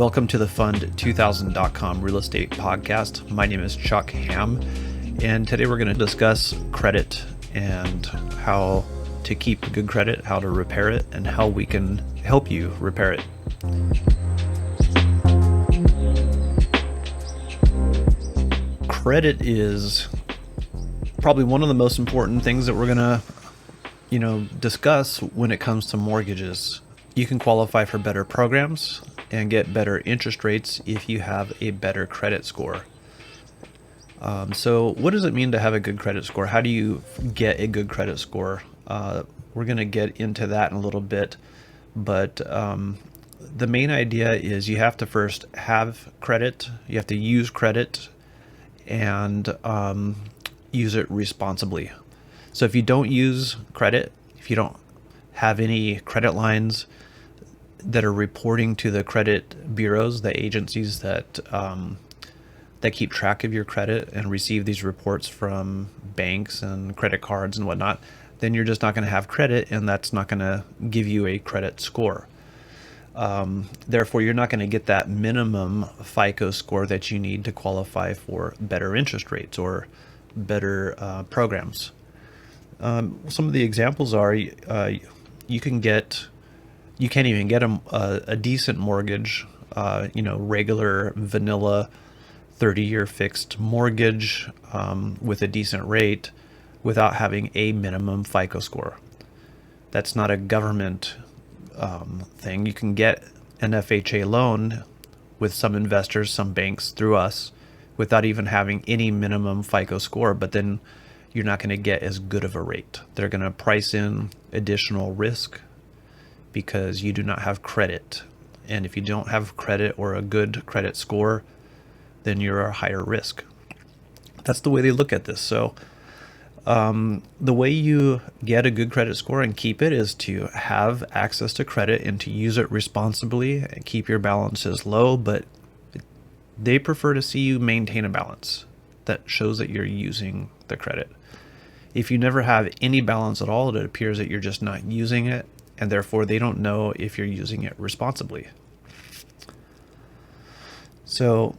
Welcome to the Fund2000.com real estate podcast. My name is Chuck Ham, and today we're going to discuss credit and how to keep good credit, how to repair it, and how we can help you repair it. Credit is probably one of the most important things that we're going to, discuss when it comes to mortgages. You can qualify for better programs and get better interest rates if you have a better credit score. So what does it mean to have a good credit score? How do you get a good credit score? We're going to get into that in a little bit, but the main idea is you have to first have credit. You have to use credit and use it responsibly. So if you don't use credit, if you don't have any credit lines that are reporting to the credit bureaus, the agencies that keep track of your credit and receive these reports from banks and credit cards and whatnot, then you're just not going to have credit, and that's not going to give you a credit score. Therefore, you're not going to get that minimum FICO score that you need to qualify for better interest rates or better programs. Some of the examples are you can't even get a decent mortgage, regular vanilla 30-year fixed mortgage with a decent rate without having a minimum FICO score. That's not a government thing. You can get an FHA loan with some investors, some banks through us, without even having any minimum FICO score, but then you're not going to get as good of a rate. They're going to price in additional risk because you do not have credit. And if you don't have credit or a good credit score, then you're a higher risk. That's the way they look at this. So the way you get a good credit score and keep it is to have access to credit and to use it responsibly and keep your balances low, but they prefer to see you maintain a balance that shows that you're using the credit. If you never have any balance at all, it appears that you're just not using it, and therefore they don't know if you're using it responsibly. So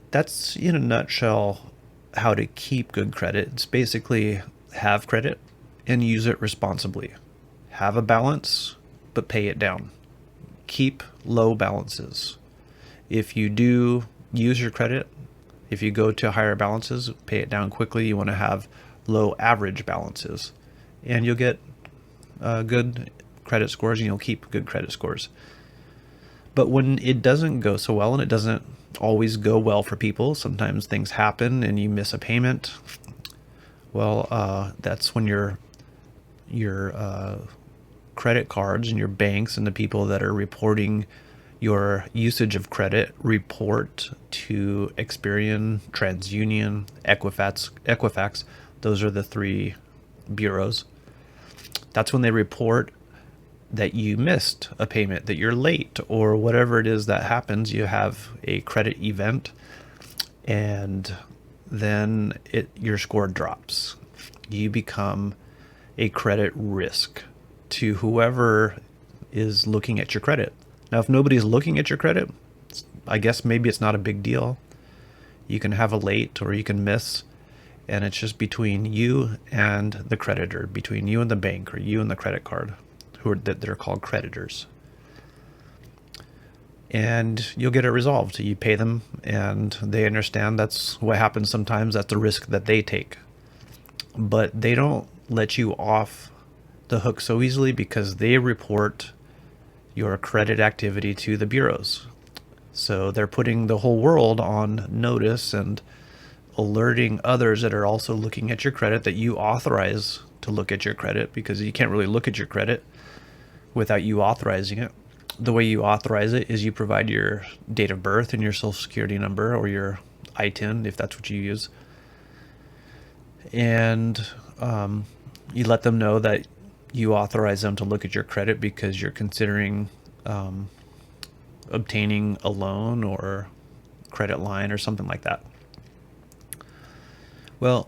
that's, in a nutshell, how to keep good credit. It's basically have credit and use it responsibly. Have a balance, but pay it down. Keep low balances. If you do use your credit, if you go to higher balances, pay it down quickly. You want to have low average balances, and you'll get good credit scores, and you'll keep good credit scores. But when it doesn't go so well, and it doesn't always go well for people, sometimes things happen and you miss a payment. Well, that's when your credit cards and your banks and the people that are reporting your usage of credit report to Experian, TransUnion, Equifax. Those are the three bureaus. That's when they report that you missed a payment, that you're late, or whatever it is that happens. You have a credit event, and then your score drops. You become a credit risk to whoever is looking at your credit. Now, if nobody's looking at your credit, I guess maybe it's not a big deal. You can have a late or you can miss, and it's just between you and the creditor, between you and the bank or you and the credit card, they're called creditors. And you'll get it resolved. You pay them, and they understand that's what happens sometimes. That's the risk that they take. But they don't let you off the hook so easily because they report your credit activity to the bureaus. So they're putting the whole world on notice and alerting others that are also looking at your credit that you authorize to look at your credit, because you can't really look at your credit without you authorizing it. The way you authorize it is you provide your date of birth and your social security number, or your ITIN if that's what you use. And you let them know that you authorize them to look at your credit because you're considering obtaining a loan or credit line or something like that. Well,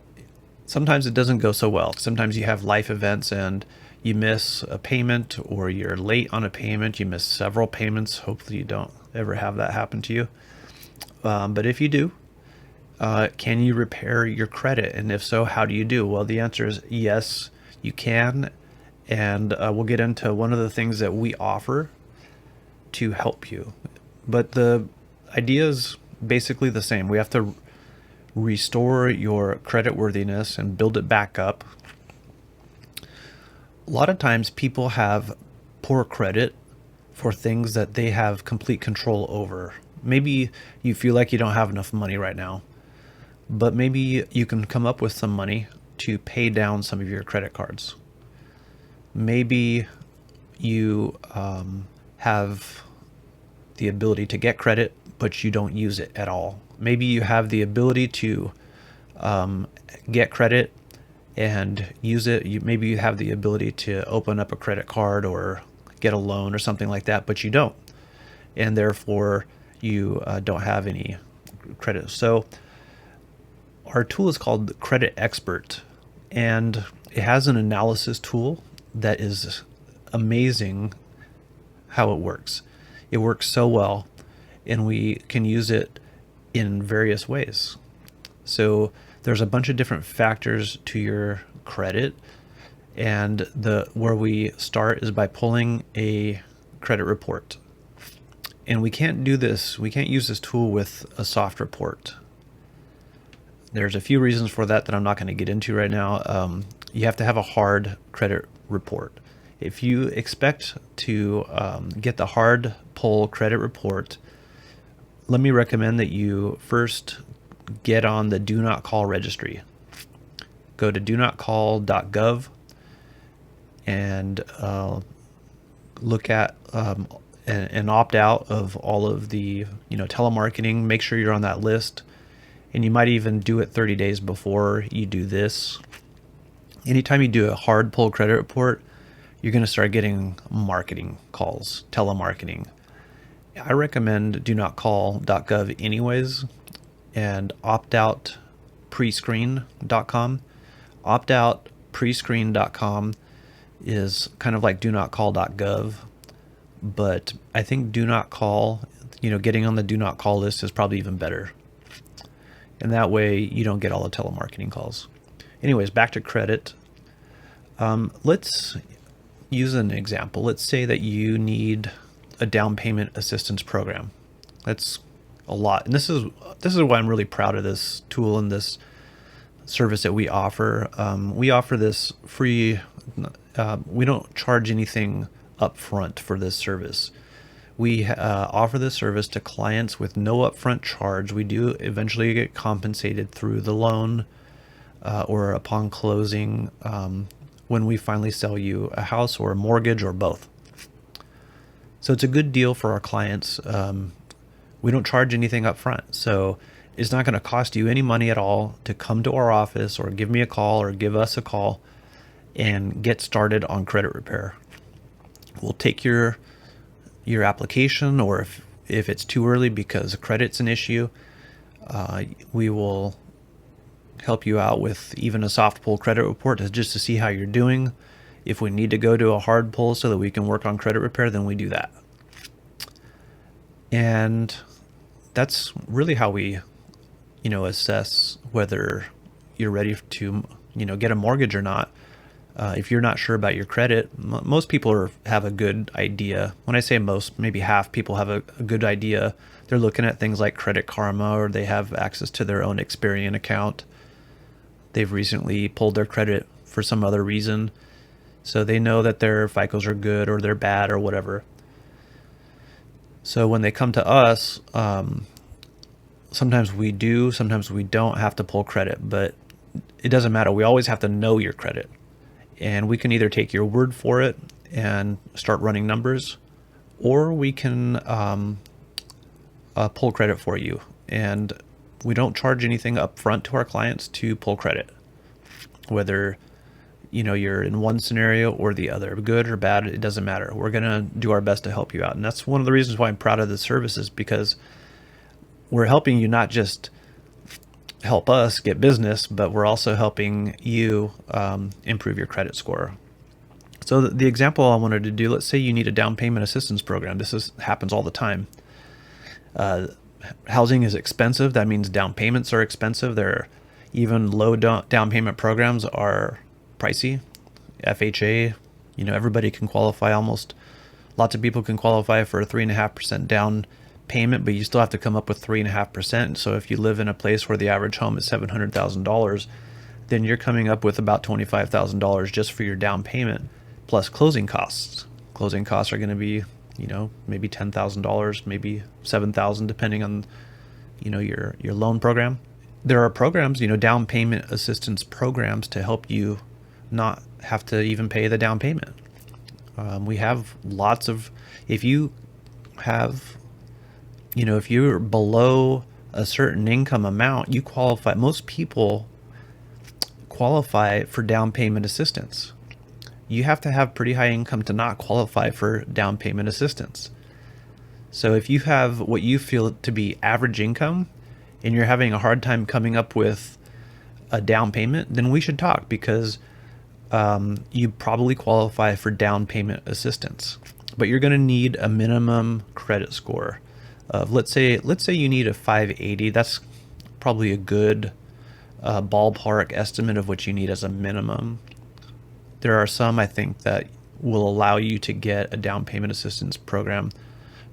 sometimes it doesn't go so well. Sometimes you have life events and you miss a payment, or you're late on a payment, you miss several payments. Hopefully you don't ever have that happen to you. But if you do, can you repair your credit? And if so, how do you do? Well, the answer is yes, you can. And we'll get into one of the things that we offer to help you. But the idea is basically the same. We have to restore your credit worthiness and build it back up. A lot of times people have poor credit for things that they have complete control over. Maybe you feel like you don't have enough money right now, but maybe you can come up with some money to pay down some of your credit cards. Maybe you have the ability to get credit, but you don't use it at all. Maybe you have the ability to get credit and use it. Maybe you have the ability to open up a credit card or get a loan or something like that, but you don't. And therefore, you don't have any credit. So our tool is called Credit Expert, and it has an analysis tool that is amazing how it works. It works so well, and we can use it in various ways. So there's a bunch of different factors to your credit, and where we start is by pulling a credit report. And we can't use this tool with a soft report. There's a few reasons for that I'm not going to get into right now. You have to have a hard credit report. If you expect to get the hard pull credit report, let me recommend that you first get on the Do Not Call registry. Go to donotcall.gov and look at and opt out of all of the telemarketing. Make sure you're on that list, and you might even do it 30 days before you do this. Anytime you do a hard pull credit report, you're going to start getting marketing calls, telemarketing. I recommend donotcall.gov anyways, and optoutprescreen.com. Optoutprescreen.com is kind of like donotcall.gov, but I think do not call, getting on the do not call list is probably even better. And that way you don't get all the telemarketing calls. Anyways, back to credit. Let's use an example. Let's say that you need a down payment assistance program. That's a lot. And this is why I'm really proud of this tool and this service that we offer. We offer this free. We don't charge anything up front for this service. We offer this service to clients with no upfront charge. We do eventually get compensated through the loan or upon closing when we finally sell you a house or a mortgage or both. So it's a good deal for our clients. We don't charge anything up front. So it's not going to cost you any money at all to come to our office or give me a call or give us a call and get started on credit repair. We'll take your application, or if it's too early because credit's an issue, we will help you out with even a soft pull credit report just to see how you're doing. If we need to go to a hard pull so that we can work on credit repair, then we do that. And that's really how we, assess whether you're ready to, get a mortgage or not. If you're not sure about your credit, most people have a good idea. When I say most, maybe half people have a good idea. They're looking at things like Credit Karma, or they have access to their own Experian account. They've recently pulled their credit for some other reason, so they know that their FICOs are good or they're bad or whatever. So when they come to us, sometimes we do, sometimes we don't have to pull credit, but it doesn't matter. We always have to know your credit. And we can either take your word for it and start running numbers, or we can pull credit for you. And we don't charge anything up front to our clients to pull credit, whether you're in one scenario or the other, good or bad, it doesn't matter. We're going to do our best to help you out. And that's one of the reasons why I'm proud of this service, is because we're helping you not just help us get business, but we're also helping you improve your credit score. So the example I wanted to do, let's say you need a down payment assistance program. Happens all the time. Housing is expensive. That means down payments are expensive. Even low down payment programs are pricey. FHA, everybody can qualify almost. Lots of people can qualify for a 3.5% down payment, but you still have to come up with 3.5%. So if you live in a place where the average home is $700,000, then you're coming up with about $25,000 just for your down payment, plus closing costs. Closing costs are going to be, maybe $10,000, maybe $7,000, depending on, your loan program. There are programs, down payment assistance programs to help you not have to even pay the down payment. We have lots of, if you have, if you're below a certain income amount, you qualify. Most people qualify for down payment assistance. You have to have pretty high income to not qualify for down payment assistance. So if you have what you feel to be average income and you're having a hard time coming up with a down payment, then we should talk, because you probably qualify for down payment assistance. But you're going to need a minimum credit score of, let's say you need a 580. That's probably a good ballpark estimate of what you need as a minimum. There are some, I think, that will allow you to get a down payment assistance program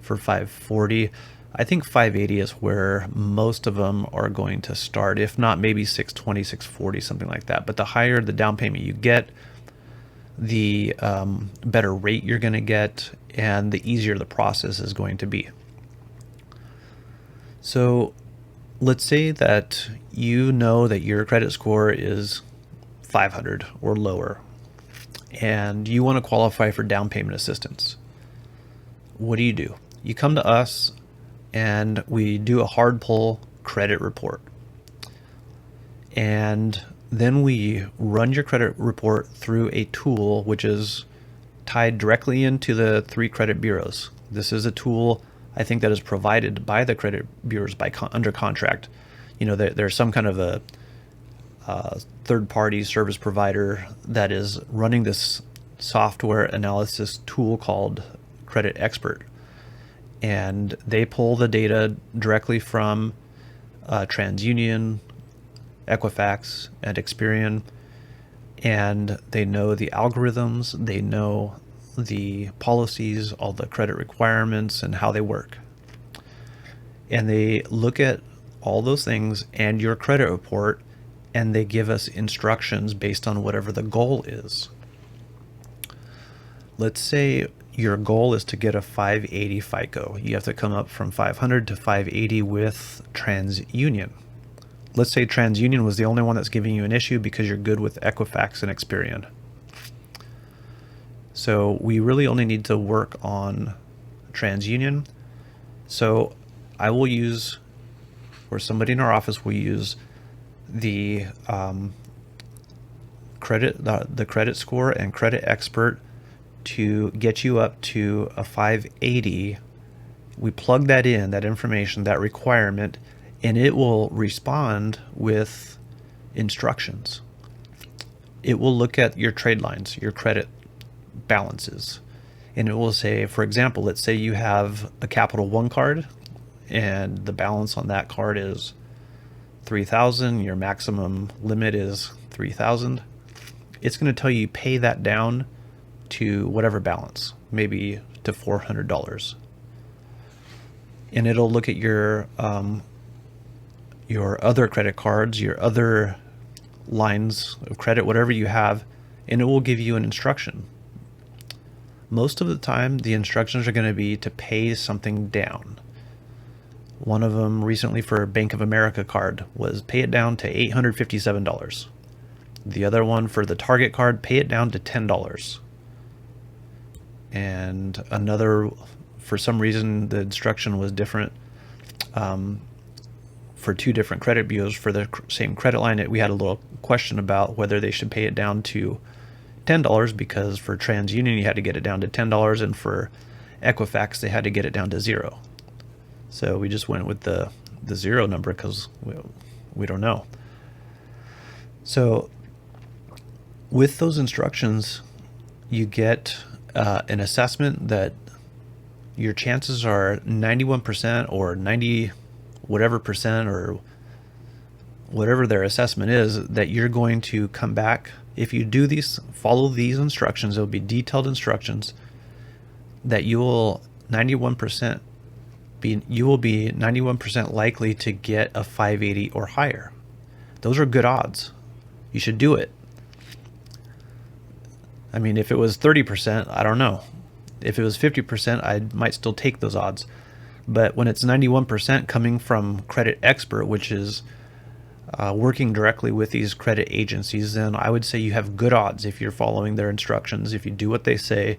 for 540. I think 580 is where most of them are going to start, if not maybe 620, 640, something like that. But the higher the down payment you get, the better rate you're going to get, and the easier the process is going to be. So let's say that you know that your credit score is 500 or lower, and you want to qualify for down payment assistance. What do? You come to us and we do a hard pull credit report. And then we run your credit report through a tool which is tied directly into the 3 credit bureaus. This is a tool, I think, that is provided by the credit bureaus under contract. There's some kind of a third-party service provider that is running this software analysis tool called Credit Expert, and they pull the data directly from TransUnion, Equifax, and Experian, and they know the algorithms, they know the policies, all the credit requirements, and how they work. And they look at all those things and your credit report, and they give us instructions based on whatever the goal is. Let's say your goal is to get a 580 FICO. You have to come up from 500 to 580 with TransUnion. Let's say TransUnion was the only one that's giving you an issue because you're good with Equifax and Experian. So we really only need to work on TransUnion. So I will use, or somebody in our office will use, the credit score and Credit Expert to get you up to a 580. We plug that in, that information, that requirement, and it will respond with instructions. It will look at your trade lines, your credit balances, and it will say, for example, let's say you have a Capital One card and the balance on that card is $3,000, your maximum limit is $3,000. It's going to tell you pay that down to whatever balance, maybe to $400. And it'll look at your other credit cards, your other lines of credit, whatever you have, and it will give you an instruction. Most of the time, the instructions are going to be to pay something down. One of them recently for a Bank of America card was pay it down to $857. The other one for the Target card, pay it down to $10. And another, for some reason, the instruction was different for 2 different credit bureaus for the same credit line. We had a little question about whether they should pay it down to $10, because for TransUnion you had to get it down to $10, and for Equifax they had to get it down to 0. So we just went with the 0 number because We don't know. So with those instructions, you get an assessment that your chances are 91% or 90 whatever percent or whatever their assessment is that you're going to come back. If you do these, follow these instructions, it'll be detailed instructions that you will 91% you will be 91% likely to get a 580 or higher. Those are good odds. You should do it. I mean, if it was 30%, I don't know. If it was 50%, I might still take those odds. But when it's 91% coming from Credit Expert, which is working directly with these credit agencies, then I would say you have good odds if you're following their instructions. If you do what they say,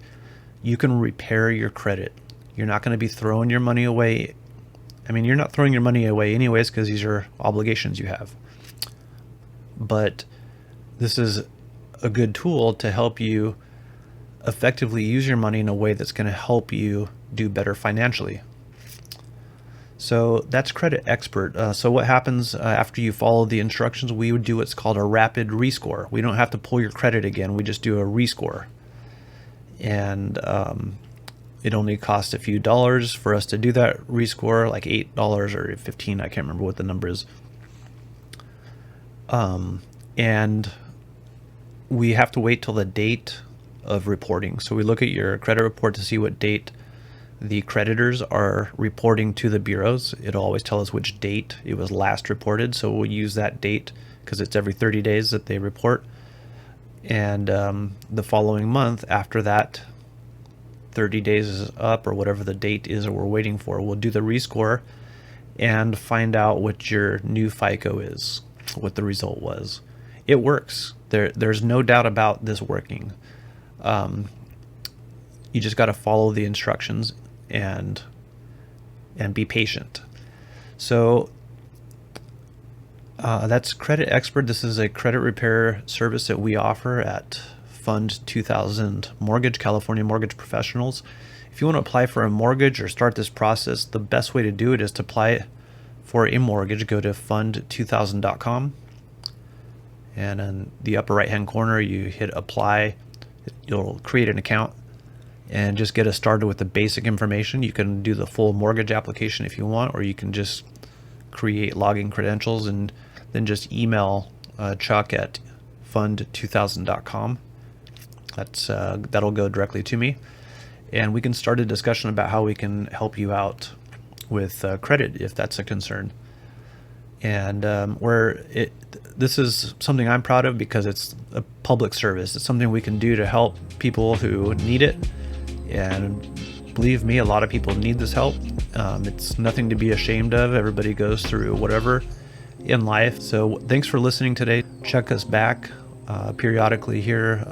you can repair your credit. You're not going to be throwing your money away. I mean, you're not throwing your money away anyways because these are obligations you have. But this is a good tool to help you effectively use your money in a way that's going to help you do better financially. So that's Credit Expert. So what happens after you follow the instructions, we would do what's called a rapid rescore. We don't have to pull your credit again. We just do a rescore. And it only costs a few dollars for us to do that rescore, like $8 or $15. I can't remember what the number is. And we have to wait till the date of reporting. So we look at your credit report to see what date the creditors are reporting to the bureaus. It'll always tell us which date it was last reported. So we'll use that date because it's every 30 days that they report. And the following month after that 30 days is up, or whatever the date is that we're waiting for, we'll do the rescore and find out what your new FICO is, what the result was. It works. There's no doubt about this working. You just got to follow the instructions and be patient. So that's Credit Expert. This is a credit repair service that we offer at Fund 2000 Mortgage, California Mortgage Professionals. If you want to apply for a mortgage or start this process, the best way to do it is to apply for a mortgage. Go to fund2000.com, and in the upper right hand corner you hit apply. You'll create an account and just get us started with the basic information. You can do the full mortgage application if you want, or you can just create login credentials and then just email Chuck at fund2000.com. That'll go directly to me, and we can start a discussion about how we can help you out with credit if that's a concern. And this is something I'm proud of because it's a public service. It's something we can do to help people who need it, and believe me, a lot of people need this help. It's nothing to be ashamed of. Everybody goes through whatever in life. So thanks for listening today. Check us back periodically here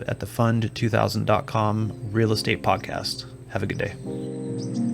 at the fund2000.com real estate podcast. Have a good day.